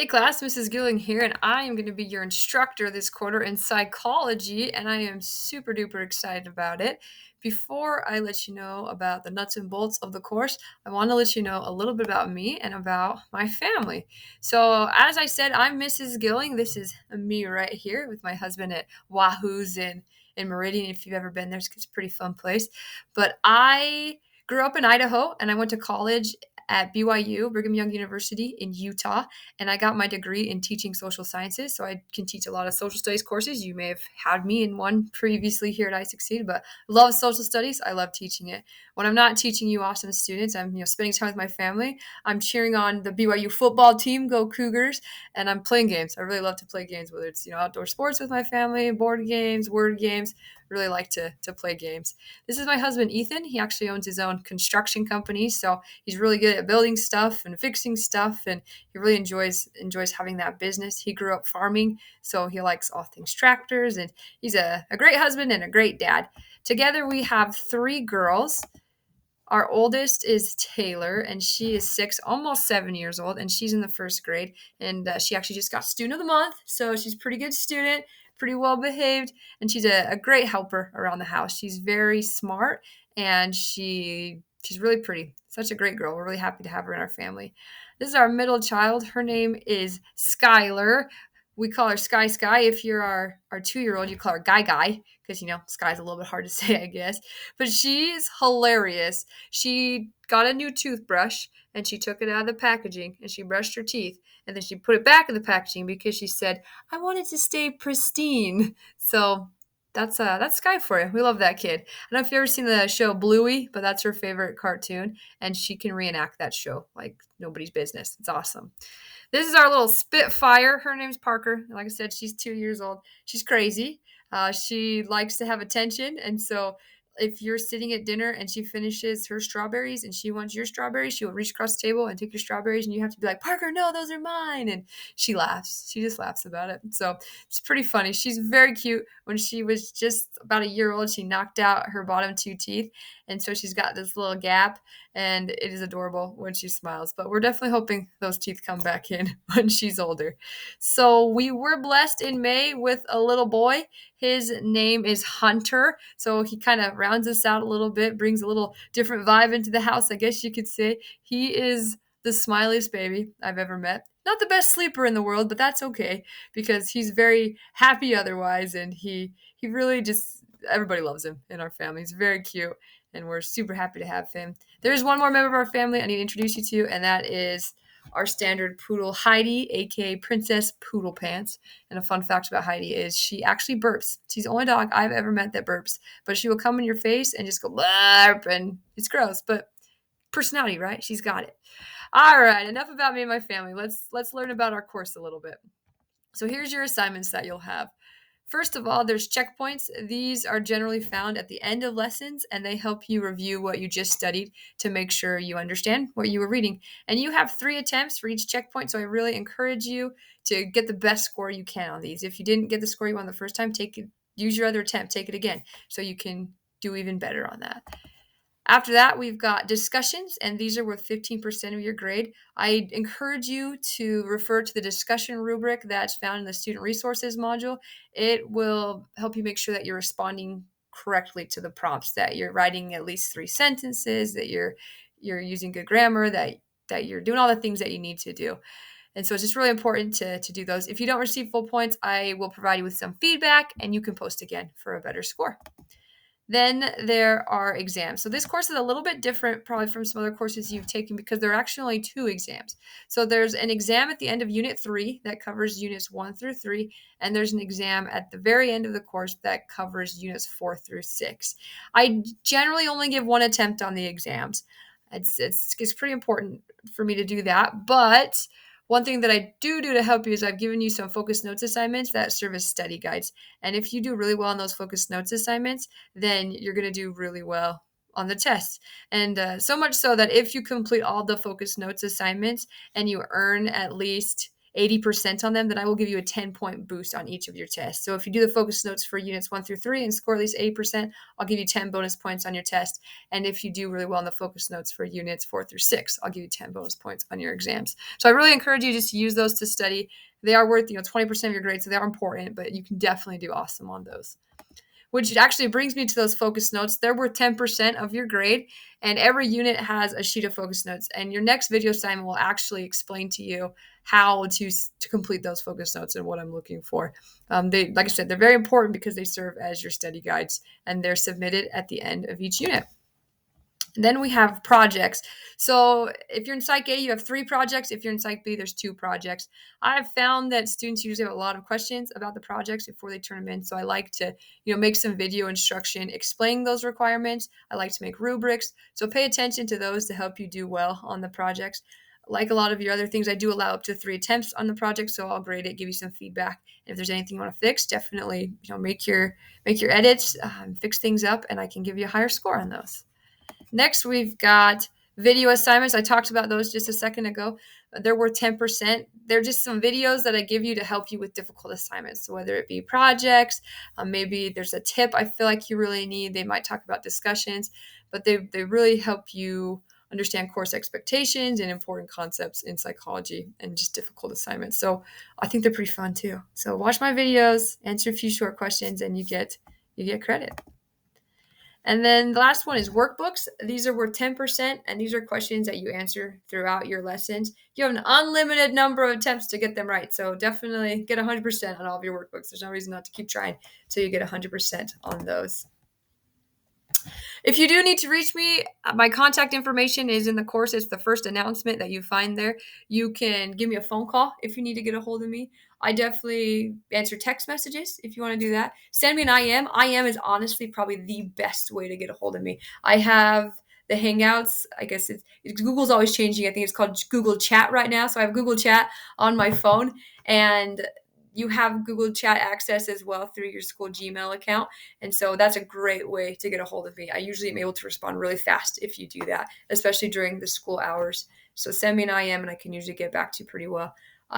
Hey class, Mrs. Gylling here, and I am going to be your instructor this quarter in psychology, and I am super duper excited about it. Before I let you know about the nuts and bolts of the course, I want to let you know a little bit about me and about my family. So, as I said, I'm Mrs. Gylling. This is me right here with my husband at Wahoo's in Meridian. If you've ever been there, it's a pretty fun place. But I grew up in Idaho, and I went to college at BYU, Brigham Young University in Utah, and I got my degree in teaching social sciences. So I can teach a lot of social studies courses. You may have had me in one previously here at I Succeed, but love social studies. I love teaching it. When I'm not teaching you awesome students, I'm spending time with my family. I'm cheering on the BYU football team, go Cougars, and I'm playing games. I really love to play games, whether it's outdoor sports with my family, board games, word games. Really like to play games. This is my husband Ethan. He actually owns his own construction company, so he's really good at building stuff and fixing stuff, and he really enjoys having that business. He grew up farming, so he likes all things tractors, and he's a great husband and a great dad. Together we have three girls. Our oldest is Taylor, and she is 6, almost 7 years old, and she's in the first grade. And she actually just got Student of the Month, so she's a pretty good student, pretty well behaved, and she's a great helper around the house. She's very smart, and she's really pretty. Such a great girl. We're really happy to have her in our family. This is our middle child. Her name is Skylar. We call her Sky Sky. If you're our 2-year-old, you call her Guy Guy because Sky's a little bit hard to say, I guess. But she's hilarious. She got a new toothbrush and she took it out of the packaging and she brushed her teeth and then she put it back in the packaging because she said, "I want it to stay pristine." So that's Sky for you. We love that kid. I don't know if you've ever seen the show Bluey, but that's her favorite cartoon, and she can reenact that show like nobody's business. It's awesome. This is our little Spitfire. Her name's Parker. Like I said, she's 2 years old. She's crazy. She likes to have attention. And so if you're sitting at dinner and she finishes her strawberries and she wants your strawberries, she'll reach across the table and take your strawberries. And you have to be like, "Parker, no, those are mine." And she laughs. She just laughs about it. So it's pretty funny. She's very cute. When she was just about a year old, she knocked out her bottom two teeth. And so she's got this little gap, and it is adorable when she smiles. But we're definitely hoping those teeth come back in when she's older. So we were blessed in May with a little boy. His name is Hunter. So he kind of rounds us out a little bit, brings a little different vibe into the house, I guess you could say. He is the smiliest baby I've ever met. Not the best sleeper in the world, but that's okay because he's very happy otherwise, and he really just everybody loves him in our family. He's very cute, and we're super happy to have him. There's one more member of our family I need to introduce you to, and that is our standard poodle, Heidi, aka Princess Poodle Pants. And a fun fact about Heidi is she actually burps. She's the only dog I've ever met that burps, but she will come in your face and just go burp, and it's gross, but personality, right? She's got it. All right, enough about me and my family. Let's learn about our course a little bit. So here's your assignments that you'll have. First of all, there's checkpoints. These are generally found at the end of lessons, and they help you review what you just studied to make sure you understand what you were reading. And you have 3 attempts for each checkpoint, so I really encourage you to get the best score you can on these. If you didn't get the score you want the first time, use your other attempt, take it again, so you can do even better on that. After that, we've got discussions, and these are worth 15% of your grade. I encourage you to refer to the discussion rubric that's found in the student resources module. It will help you make sure that you're responding correctly to the prompts, that you're writing at least 3 sentences, that you're using good grammar, that you're doing all the things that you need to do. And so it's just really important to do those. If you don't receive full points, I will provide you with some feedback, and you can post again for a better score. Then there are exams. So this course is a little bit different probably from some other courses you've taken because there are actually only 2 exams. So there's an exam at the end of Unit 3 that covers Units 1 through 3, and there's an exam at the very end of the course that covers Units 4 through 6. I generally only give 1 attempt on the exams. It's pretty important for me to do that, but one thing that I do to help you is I've given you some focus notes assignments that serve as study guides. And if you do really well on those focus notes assignments, then you're going to do really well on the tests. And so much so that if you complete all the focus notes assignments and you earn at least 80% on them, then I will give you a 10-point boost on each of your tests. So if you do the focus notes for units 1 through 3 and score at least 80%, I'll give you 10 bonus points on your test. And if you do really well in the focus notes for units 4 through 6, I'll give you 10 bonus points on your exams. So I really encourage you just to use those to study. They are worth, 20% of your grade, so they are important, but you can definitely do awesome on those. Which actually brings me to those focus notes. They're worth 10% of your grade, and every unit has a sheet of focus notes. And your next video assignment will actually explain to you how to complete those focus notes and what I'm looking for. Like I said, they're very important because they serve as your study guides, and they're submitted at the end of each unit. And then we have projects. So if you're in Psych A, you have 3 projects. If you're in Psych B, there's 2 projects. I've found that students usually have a lot of questions about the projects before they turn them in. So I like to, make some video instruction explaining those requirements. I like to make rubrics. So pay attention to those to help you do well on the projects. Like a lot of your other things, I do allow up to 3 attempts on the project, so I'll grade it, give you some feedback. And if there's anything you want to fix, definitely, make your edits, fix things up, and I can give you a higher score on those. Next, we've got video assignments. I talked about those just a second ago. They're worth 10%. They're just some videos that I give you to help you with difficult assignments. So whether it be projects, maybe there's a tip I feel like you really need. They might talk about discussions, but they really help you understand course expectations and important concepts in psychology and just difficult assignments. So I think they're pretty fun too. So watch my videos, answer a few short questions, and you get credit. And then the last one is workbooks. These are worth 10%, and these are questions that you answer throughout your lessons. You have an unlimited number of attempts to get them right, so definitely get 100% on all of your workbooks. There's no reason not to keep trying till you get 100% on those. If you do need to reach me, my contact information is in the course. It's the first announcement that you find there. You can give me a phone call if you need to get a hold of me. I definitely answer text messages if you want to do that. Send me an IM. IM is honestly probably the best way to get a hold of me. I have the Hangouts. I guess it's Google's always changing. I think it's called Google Chat right now. So I have Google Chat on my phone, and you have Google Chat access as well through your school Gmail account. And so that's a great way to get a hold of me. I usually am able to respond really fast if you do that, especially during the school hours. So send me an IM and I can usually get back to you pretty well.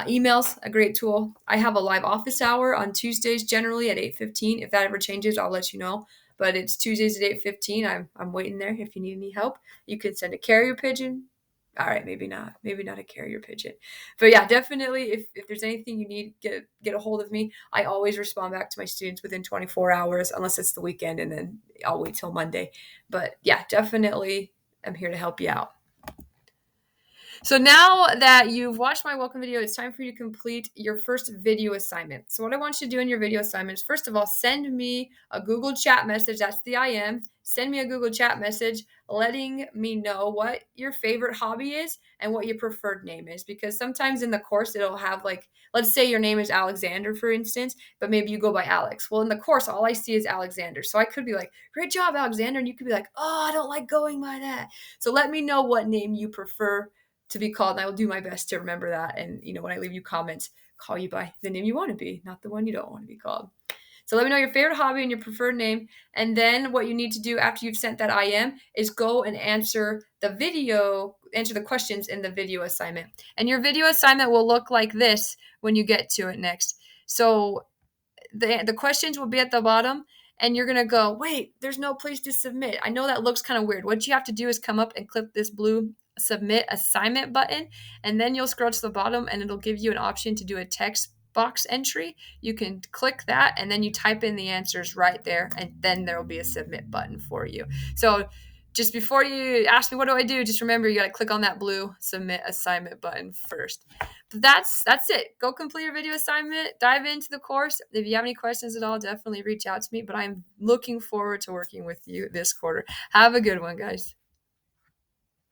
Email's a great tool. I have a live office hour on Tuesdays, generally at 8:15. If that ever changes, I'll let you know. But it's Tuesdays at 8:15. I'm waiting there if you need any help. You can send a carrier pigeon. All right, maybe not a carrier pigeon, but yeah, definitely if there's anything you need, get a hold of me. I always respond back to my students within 24 hours, unless it's the weekend, and then I'll wait till Monday. But yeah, definitely I'm here to help you out. So now that you've watched my welcome video, it's time for you to complete your first video assignment. So what I want you to do in your video assignment is, first of all, send me a Google Chat message. That's the IM. Send me a Google Chat message letting me know what your favorite hobby is and what your preferred name is. Because sometimes in the course, it'll have, like, let's say your name is Alexander, for instance, but maybe you go by Alex. Well, in the course, all I see is Alexander. So I could be like, great job, Alexander. And you could be like, oh, I don't like going by that. So let me know what name you prefer to be called, and I will do my best to remember that. And, when I leave you comments, call you by the name you want to be, not the one you don't want to be called. So let me know your favorite hobby and your preferred name. And then what you need to do after you've sent that IM is go and answer the questions in the video assignment. And your video assignment will look like this when you get to it next. So the questions will be at the bottom, and you're going to go, wait, there's no place to submit. I know that looks kind of weird. What you have to do is come up and click this blue submit assignment button, and then you'll scroll to the bottom and it'll give you an option to do a text box entry. You can click that and then you type in the answers right there, and then there'll be a submit button for you. So just before you ask me what do I do, just remember you got to click on that blue submit assignment button first. But that's it. Go complete your video assignment, dive into the course. If you have any questions at all, definitely reach out to me, but I'm looking forward to working with you this quarter. Have a good one, guys.